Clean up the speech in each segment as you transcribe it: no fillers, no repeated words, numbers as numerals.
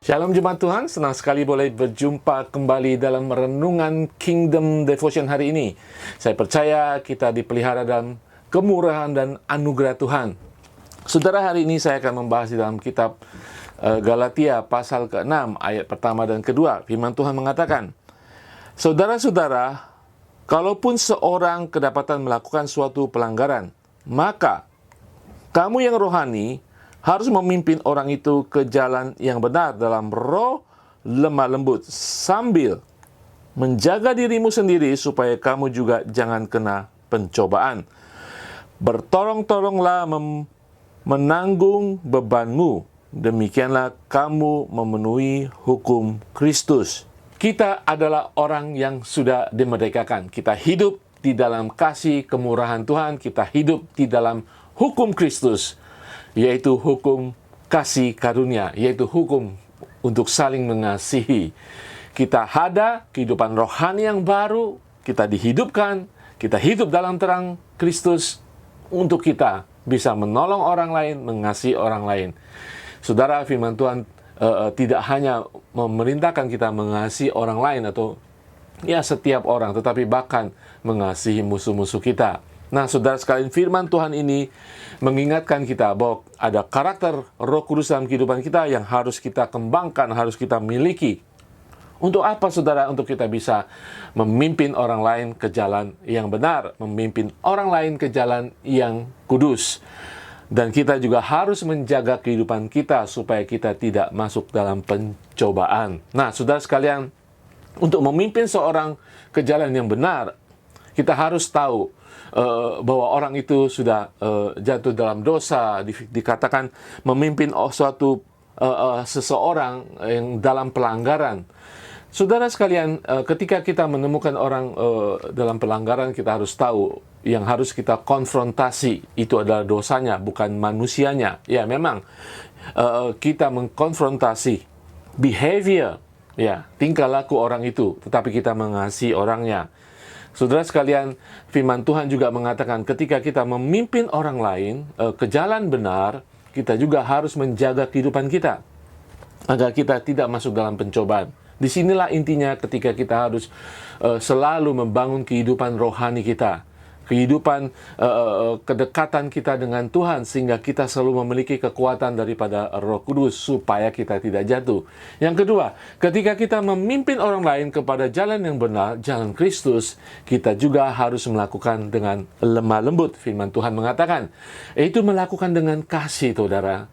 Shalom Jemaat Tuhan, senang sekali boleh berjumpa kembali dalam renungan Kingdom Devotion hari ini. Saya percaya kita dipelihara dalam kemurahan dan anugerah Tuhan. Saudara, hari ini saya akan membahas di dalam kitab Galatia pasal ke-6 ayat pertama dan kedua. Firman Tuhan mengatakan, saudara-saudara, kalaupun seorang kedapatan melakukan suatu pelanggaran, maka kamu yang rohani harus memimpin orang itu ke jalan yang benar dalam roh lemah lembut, sambil menjaga dirimu sendiri supaya kamu juga jangan kena pencobaan. Bertolong-tolonglah menanggung bebanmu, demikianlah kamu memenuhi hukum Kristus. Kita adalah orang yang sudah dimerdekakan. Kita hidup di dalam kasih kemurahan Tuhan, kita hidup di dalam hukum Kristus, yaitu hukum kasih karunia, yaitu hukum untuk saling mengasihi. Kita ada kehidupan rohani yang baru, kita dihidupkan, kita hidup dalam terang Kristus untuk kita bisa menolong orang lain, mengasihi orang lain. Saudara, firman Tuhan tidak hanya memerintahkan kita mengasihi orang lain atau setiap orang, tetapi bahkan mengasihi musuh-musuh kita. Nah, saudara sekalian, firman Tuhan ini mengingatkan kita bahwa ada karakter Roh Kudus dalam kehidupan kita yang harus kita kembangkan, harus kita miliki. Untuk apa, saudara? Untuk kita bisa memimpin orang lain ke jalan yang benar, memimpin orang lain ke jalan yang kudus. Dan kita juga harus menjaga kehidupan kita supaya kita tidak masuk dalam pencobaan. Nah, saudara sekalian, untuk memimpin seorang ke jalan yang benar, kita harus tahu bahwa orang itu sudah jatuh dalam dosa. Dikatakan memimpin suatu seseorang yang dalam pelanggaran. Saudara sekalian, ketika kita menemukan orang dalam pelanggaran, kita harus tahu yang harus kita konfrontasi itu adalah dosanya, bukan manusianya. Ya, memang kita mengkonfrontasi behavior, tingkah laku orang itu, tetapi kita mengasihi orangnya. Saudara sekalian, firman Tuhan juga mengatakan ketika kita memimpin orang lain ke jalan benar, kita juga harus menjaga kehidupan kita agar kita tidak masuk dalam pencobaan. Disinilah intinya ketika kita harus selalu membangun kehidupan rohani kita, kehidupan kedekatan kita dengan Tuhan, sehingga kita selalu memiliki kekuatan daripada Roh Kudus supaya kita tidak jatuh. Yang kedua, ketika kita memimpin orang lain kepada jalan yang benar, jalan Kristus, kita juga harus melakukan dengan lemah lembut. Firman Tuhan mengatakan, itu melakukan dengan kasih, saudara.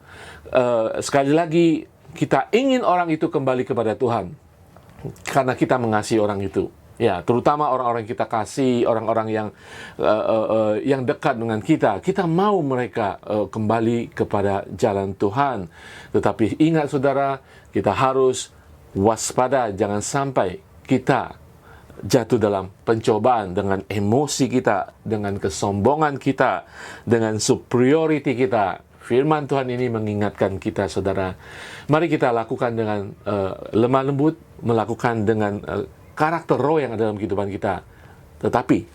Sekali lagi, kita ingin orang itu kembali kepada Tuhan karena kita mengasihi orang itu. Ya, terutama orang-orang yang kita kasih, orang-orang yang dekat dengan kita. Kita mau mereka kembali kepada jalan Tuhan. Tetapi ingat, saudara, kita harus waspada. Jangan sampai kita jatuh dalam pencobaan dengan emosi kita, dengan kesombongan kita, dengan superiority kita. Firman Tuhan ini mengingatkan kita, saudara. Mari kita lakukan dengan lemah lembut, melakukan dengan karakter roh yang ada dalam kehidupan kita. Tetapi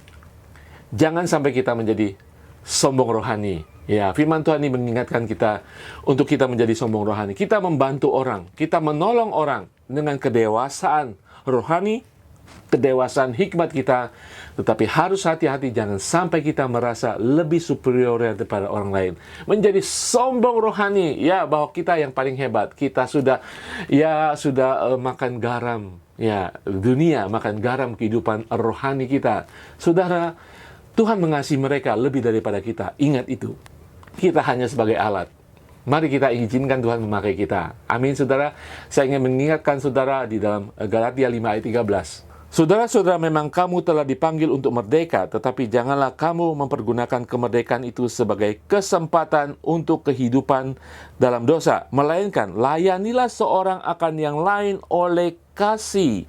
jangan sampai kita menjadi sombong rohani. Ya, firman Tuhan ini mengingatkan kita untuk kita menjadi sombong rohani. Kita membantu orang, kita menolong orang dengan kedewasaan rohani, kedewasaan hikmat kita. Tetapi harus hati-hati, jangan sampai kita merasa lebih superior daripada orang lain. Menjadi sombong rohani, bahwa kita yang paling hebat. Kita sudah makan garam. Dunia makan garam kehidupan rohani kita. Saudara, Tuhan mengasihi mereka lebih daripada kita. Ingat itu. Kita hanya sebagai alat. Mari kita izinkan Tuhan memakai kita. Amin, saudara. Saya ingin mengingatkan saudara di dalam Galatia 5 ayat 13. Saudara-saudara, memang kamu telah dipanggil untuk merdeka, tetapi janganlah kamu mempergunakan kemerdekaan itu sebagai kesempatan untuk kehidupan dalam dosa. Melainkan, layanilah seorang akan yang lain oleh kasih.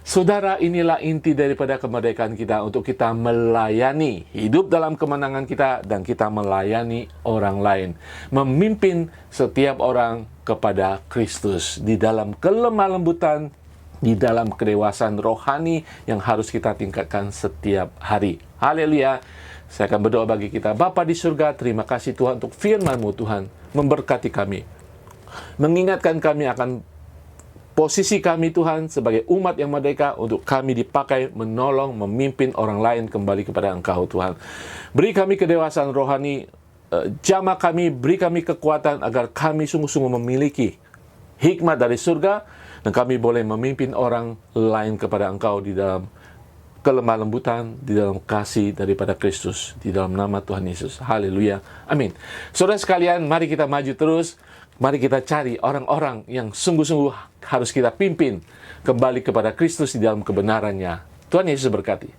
Saudara, inilah inti daripada kemerdekaan kita, untuk kita melayani, hidup dalam kemenangan kita, dan kita melayani orang lain. Memimpin setiap orang kepada Kristus di dalam kelemah lembutan, di dalam kedewasaan rohani yang harus kita tingkatkan setiap hari. Haleluya. Saya akan berdoa bagi kita. Bapa di surga, terima kasih Tuhan untuk firman-Mu, Tuhan. Memberkati kami. Mengingatkan kami akan posisi kami Tuhan sebagai umat yang merdeka untuk kami dipakai menolong, memimpin orang lain kembali kepada Engkau Tuhan. Beri kami kedewasaan rohani, jamah kami, beri kami kekuatan agar kami sungguh-sungguh memiliki hikmat dari surga dan kami boleh memimpin orang lain kepada Engkau di dalam kelemah lembutan, di dalam kasih daripada Kristus, di dalam nama Tuhan Yesus. Haleluya. Amin. Saudara sekalian, mari kita maju terus. Mari kita cari orang-orang yang sungguh-sungguh harus kita pimpin kembali kepada Kristus di dalam kebenarannya. Tuhan Yesus berkati.